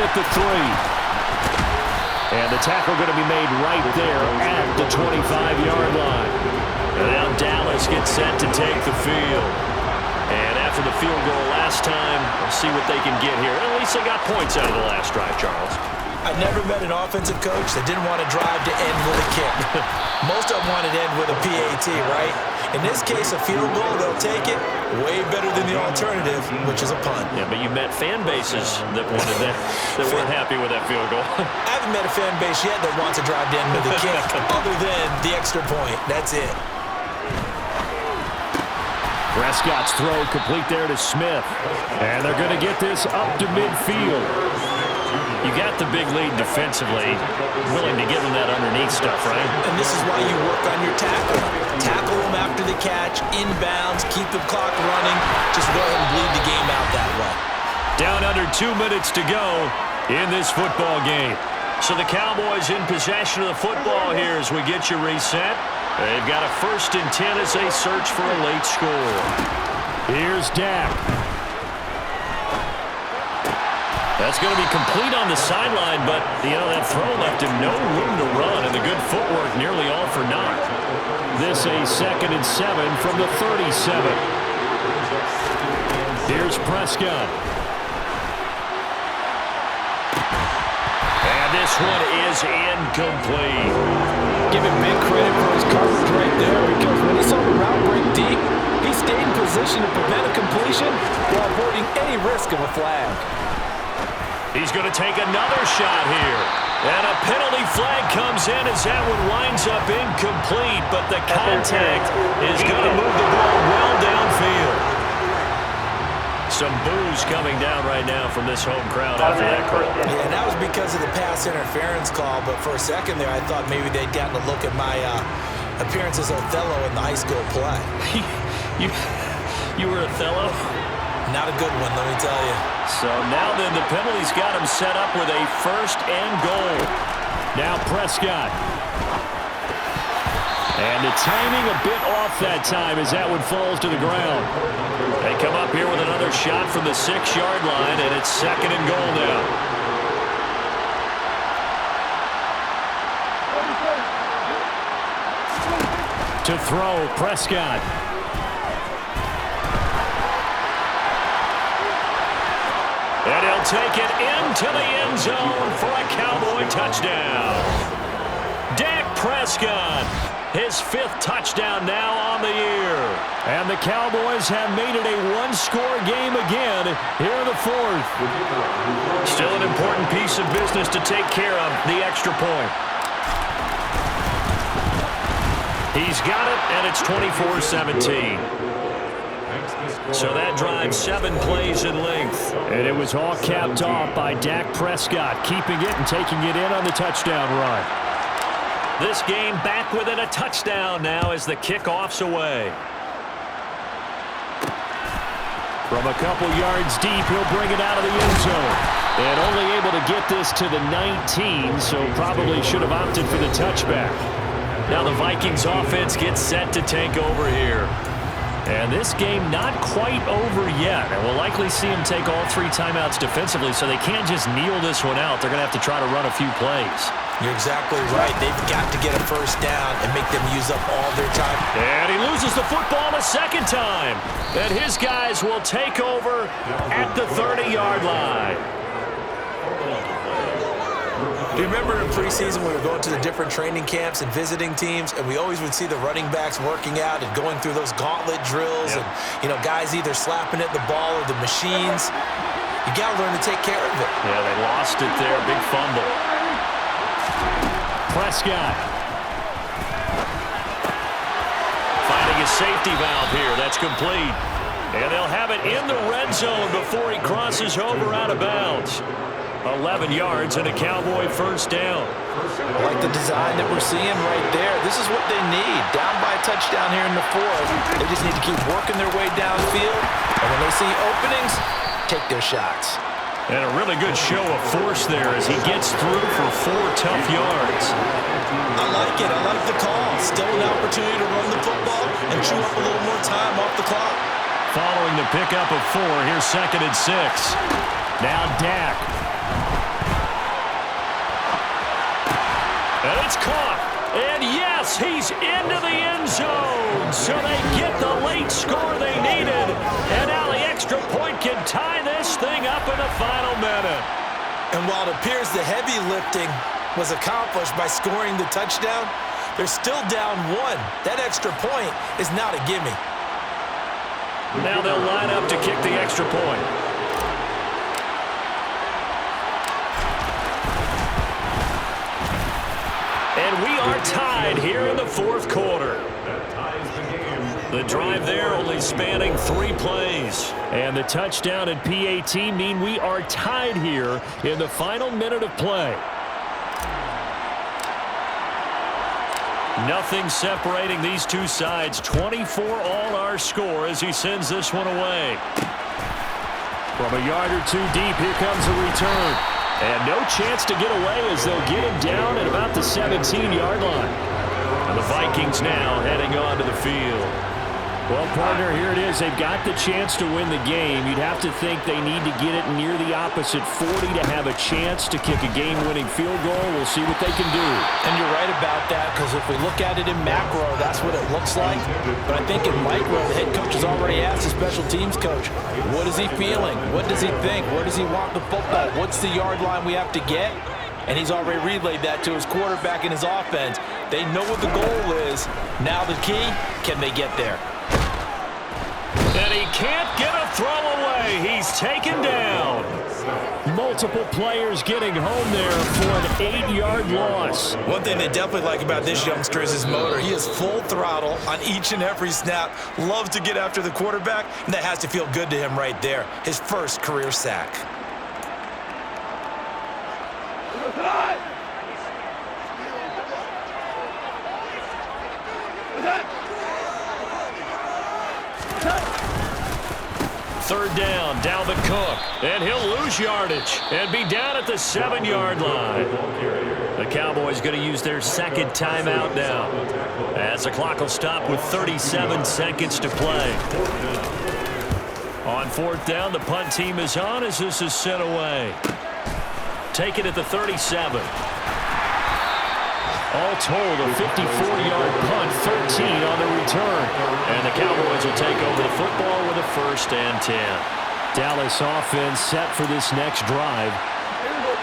at the 3. And the tackle going to be made right there at the 25-yard line. And now Dallas gets set to take the field. And after the field goal last time, we'll see what they can get here. At least they got points out of the last drive, Charles. I never met an offensive coach that didn't want to drive to end with a kick. Most of them wanted to end with a PAT, right? In this case, a field goal, they'll take it. Way better than the alternative, which is a punt. Yeah, but you met fan bases that wanted that, that weren't happy with that field goal. I haven't met a fan base yet that wants to drive to end with a kick, other than the extra point. That's it. Prescott's throw complete there to Smith. And they're going to get this up to midfield. You got the big lead defensively, willing to give them that underneath stuff, right? And this is why you work on your tackle. Tackle them after the catch, inbounds, keep the clock running. Just go ahead and bleed the game out that way. Down under 2 minutes to go in this football game. So the Cowboys in possession of the football here as we get you reset. They've got a 1st and 10 as they search for a late score. Here's Dak. That's going to be complete on the sideline, but, that throw left him no room to run, and the good footwork nearly all for naught. This a 2nd and 7 from the 37. Here's Prescott. And this one is incomplete. Give him big credit for his coverage right there, because when he saw the route break deep, he stayed in position to prevent a completion while avoiding any risk of a flag. He's going to take another shot here. And a penalty flag comes in as that one winds up incomplete, but the contact is going to move the ball well downfield. Some boos coming down right now from this home crowd after that call. Yeah, and that was because of the pass interference call, but for a second there I thought maybe they'd gotten a look at my appearance as Othello in the high school play. You were Othello? Not a good one, let me tell you. So now then the penalty's got him set up with a 1st and goal. Now Prescott. And the timing a bit off that time as that one falls to the ground. They come up here with another shot from the 6-yard line, and it's 2nd and goal now. To throw, Prescott. And he'll take it into the end zone for a Cowboy touchdown. Dak Prescott, his 5th touchdown now on the year. And the Cowboys have made it a 1-score game again here in the 4th. Still an important piece of business to take care of, the extra point. He's got it, and it's 24-17. So that drives 7 plays in length. And it was all capped off by Dak Prescott, keeping it and taking it in on the touchdown run. This game back within a touchdown now as the kickoff's away. From a couple yards deep, he'll bring it out of the end zone. And only able to get this to the 19, so probably should have opted for the touchback. Now the Vikings offense gets set to take over here. And this game not quite over yet. And we'll likely see him take all 3 timeouts defensively, so they can't just kneel this one out. They're going to have to try to run a few plays. You're exactly right. They've got to get a 1st down and make them use up all their time. And he loses the football a 2nd time. And his guys will take over at the 30-yard line. Do you remember in preseason we were going to the different training camps and visiting teams, and we always would see the running backs working out and going through those gauntlet drills, and guys either slapping at the ball or the machines. You got to learn to take care of it. Yeah, they lost it there. Big fumble. Prescott. Finding a safety valve here. That's complete. And they'll have it in the red zone before he crosses over out of bounds. 11 yards and a Cowboy 1st down. I like the design that we're seeing right there. This is what they need. Down by a touchdown here in the 4th. They just need to keep working their way downfield. And when they see openings, take their shots. And a really good show of force there as he gets through for 4 tough yards. I like it. I like the call. Still an opportunity to run the football and chew up a little more time off the clock. Following the pickup of 4, here's 2nd and 6. Now Dak. It's caught. And yes, he's into the end zone. So they get the late score they needed. And now the extra point can tie this thing up in the final minute. And while it appears the heavy lifting was accomplished by scoring the touchdown, they're still down 1. That extra point is not a gimme. Now they'll line up to kick the extra point. And we are tied here in the fourth quarter. The drive there only spanning 3 plays. And the touchdown and PAT mean we are tied here in the final minute of play. Nothing separating these two sides. 24 all our score as he sends this one away. From a yard or 2 deep, here comes a return. And no chance to get away as they'll get him down at about the 17-yard line. And the Vikings now heading on to the field. Well, partner, here it is. They've got the chance to win the game. You'd have to think they need to get it near the opposite 40 to have a chance to kick a game-winning field goal. We'll see what they can do. And you're right about that, because if we look at it in macro, that's what it looks like. But I think in micro, the head coach has already asked the special teams coach, what is he feeling? What does he think? Where does he want the football? What's the yard line we have to get? And he's already relayed that to his quarterback and his offense. They know what the goal is. Now the key, can they get there? And he can't get a throw away. He's taken down. Multiple players getting home there for an 8-yard loss. One thing they definitely like about this youngster is his motor. He is full throttle on each and every snap. Loves to get after the quarterback, and that has to feel good to him right there. His first career sack. Third down, Dalvin Cook. And he'll lose yardage and be down at the 7-yard line. The Cowboys going to use their second timeout now, as the clock will stop with 37 seconds to play. On fourth down, the punt team is on as this is sent away. Take it at the 37. All told, a 54-yard punt, 13 on the return. And the Cowboys will take over the football with a 1st and 10. Dallas offense set for this next drive.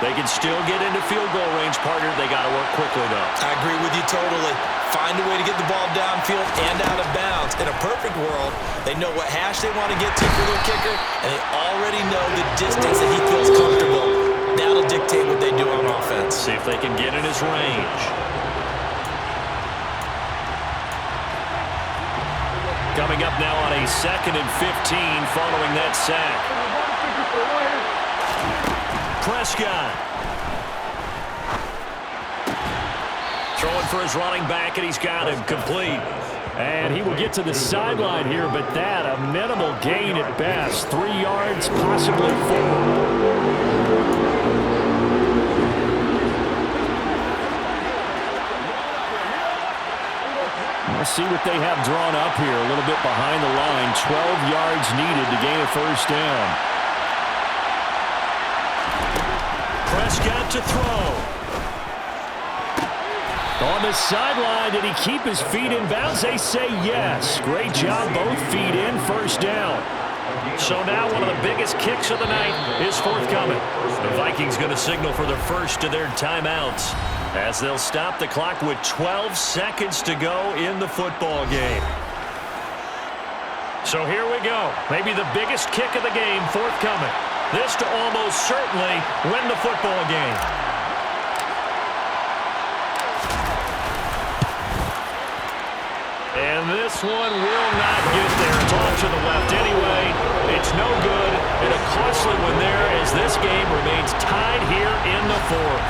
They can still get into field goal range, partner. They got to work quickly, though. I agree with you totally. Find a way to get the ball downfield and out of bounds. In a perfect world, they know what hash they want to get to for their kicker, and they already know the distance that he feels comfortable. That'll dictate what they do on offense. See if they can get in his range. Coming up now on a 2nd and 15 following that sack. Prescott. Throwing for his running back, and he's got him complete. And he will get to the sideline here, but that a minimal gain at best. 3 yards, possibly 4. Let's see what they have drawn up here. A little bit behind the line. 12 yards needed to gain a 1st down. Prescott to throw. On the sideline, did he keep his feet in bounds? They say yes. Great job, both feet in, 1st down. So now one of the biggest kicks of the night is forthcoming. The Vikings going to signal for the first of their timeouts, as they'll stop the clock with 12 seconds to go in the football game. So here we go. Maybe the biggest kick of the game forthcoming. This to almost certainly win the football game. And this one will not get there. It's off to the left anyway. It's no good. And a costly one there as this game remains tied here in the 4th.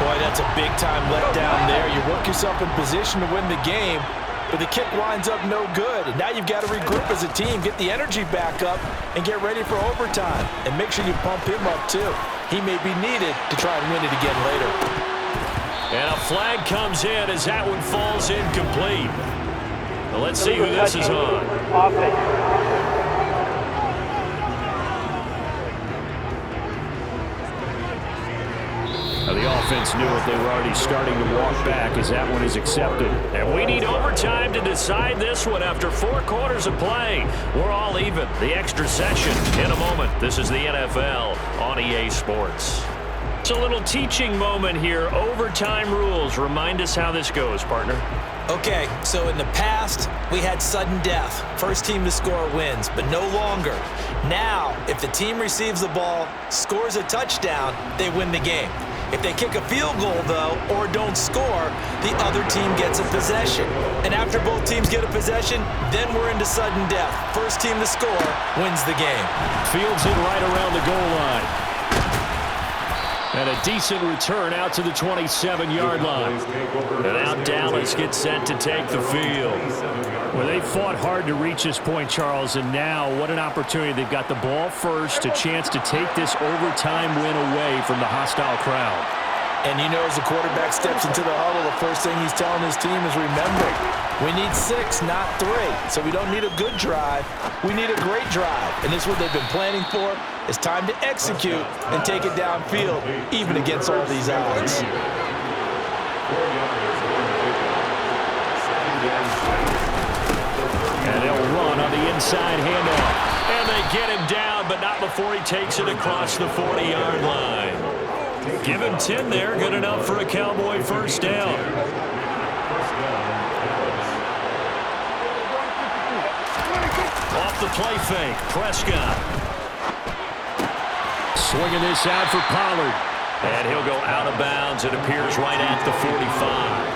Boy, that's a big-time letdown there. You work yourself in position to win the game, but the kick winds up no good. And now you've got to regroup as a team, get the energy back up, and get ready for overtime. And make sure you pump him up, too. He may be needed to try and win it again later. And a flag comes in as that one falls incomplete. Well, let's see who this is on. Now, the offense knew it. They were already starting to walk back as that one is accepted. And we need overtime to decide this one after 4 quarters of play. We're all even. The extra session in a moment. This is the NFL on EA Sports. It's a little teaching moment here. Overtime rules. Remind us how this goes, partner. Okay, so in the past, we had sudden death. First team to score wins, but no longer. Now, if the team receives the ball, scores a touchdown, they win the game. If they kick a field goal, though, or don't score, the other team gets a possession. And after both teams get a possession, then we're into sudden death. First team to score wins the game. Fields it right around the goal line. And a decent return out to the 27-yard line. And now Dallas gets set to take the field. Well, they fought hard to reach this point, Charles, and now what an opportunity. They've got the ball first, a chance to take this overtime win away from the hostile crowd. And you know, as the quarterback steps into the huddle, the first thing he's telling his team is, remember, we need 6, not 3. So we don't need a good drive. We need a great drive. And this is what they've been planning for. It's time to execute and take it downfield, even against all these odds. And they'll run on the inside handoff. And they get him down, but not before he takes it across the 40-yard line. Give him 10 there. Good enough for a Cowboy first down. Off the play fake, Prescott. Swinging this out for Pollard. And he'll go out of bounds. It appears right at the 45.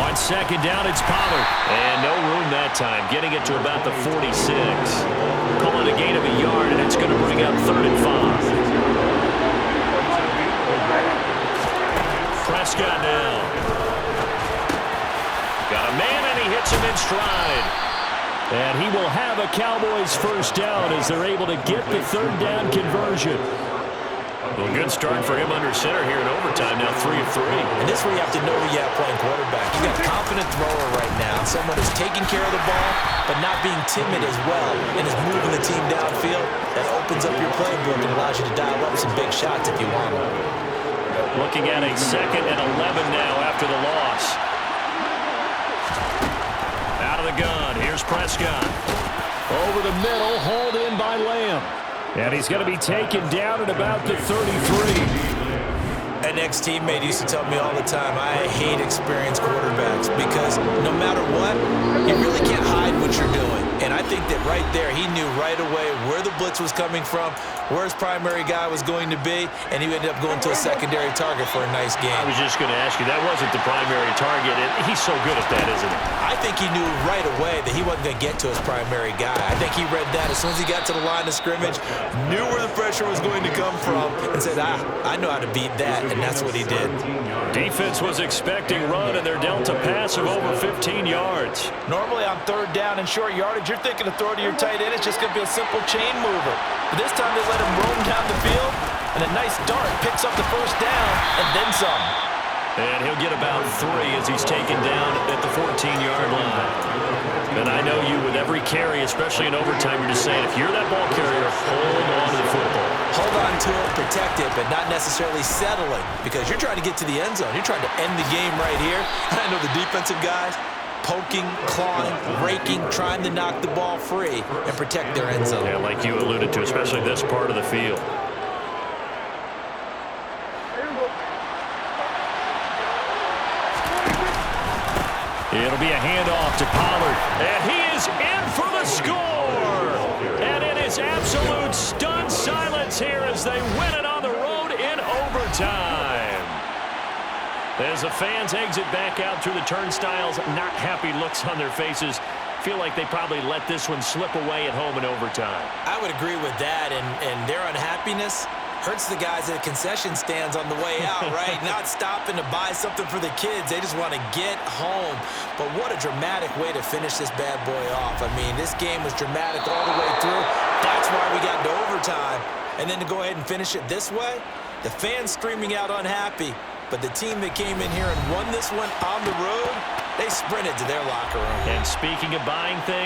On second down, it's Pollard. And no room that time, getting it to about the 46. Call it a gain of a yard, and it's going to bring up 3rd and 5. Prescott now. Got a man, and he hits him in stride. And he will have a Cowboys first down as they're able to get the 3rd down conversion. Well, good start for him under center here in overtime. Now 3 of 3. And this is where you have to know who you have playing quarterback. You got a confident thrower right now, someone who's taking care of the ball, but not being timid as well, and is moving the team downfield. That opens up your playbook and allows you to dial up some big shots if you want them. Looking at a 2nd and 11 now after the loss. Out of the gun. Here's Prescott. Over the middle, hauled in by Lamb. And he's going to be taken down at about the 33. An ex-teammate used to tell me all the time, I hate experienced quarterbacks because no matter what, you really can't hide what you're doing. And I think that right there, he knew right away where the blitz was coming from, where his primary guy was going to be, and he ended up going to a secondary target for a nice game. I was just going to ask you, that wasn't the primary target. He's so good at that, isn't he? I think he knew right away that he wasn't going to get to his primary guy. I think he read that as soon as he got to the line of scrimmage, knew where the pressure was going to come from, and said, I know how to beat that, and that's what he did. Defense was expecting run, and they're dealt a pass of over 15 yards. Normally on 3rd down and short yardage, you're thinking to throw to your tight end. It's just going to be a simple chain mover. But this time they let him roam down the field, and a nice dart picks up the first down and then some. And he'll get about 3 as he's taken down at the 14-yard line. And I know you, with every carry, especially in overtime, you're just saying, if you're that ball carrier, hold on to the football. Hold on to it, protect it, but not necessarily settling because you're trying to get to the end zone. You're trying to end the game right here. And I know the defensive guys poking, clawing, raking, trying to knock the ball free and protect their end zone. Yeah, like you alluded to, especially this part of the field. It'll be a handoff to Pollard. And he is in for the score. And it is absolute stunned silence here as they win it on the road in overtime. As the fans exit back out through the turnstiles, not happy looks on their faces. Feel like they probably let this one slip away at home in overtime. I would agree with that, and their unhappiness hurts the guys at the concession stands on the way out, right? Not stopping to buy something for the kids. They just want to get home. But what a dramatic way to finish this bad boy off. I mean, this game was dramatic all the way through. That's why we got to overtime. And then to go ahead and finish it this way, the fans screaming out unhappy. But the team that came in here and won this one on the road, they sprinted to their locker room. And speaking of buying things,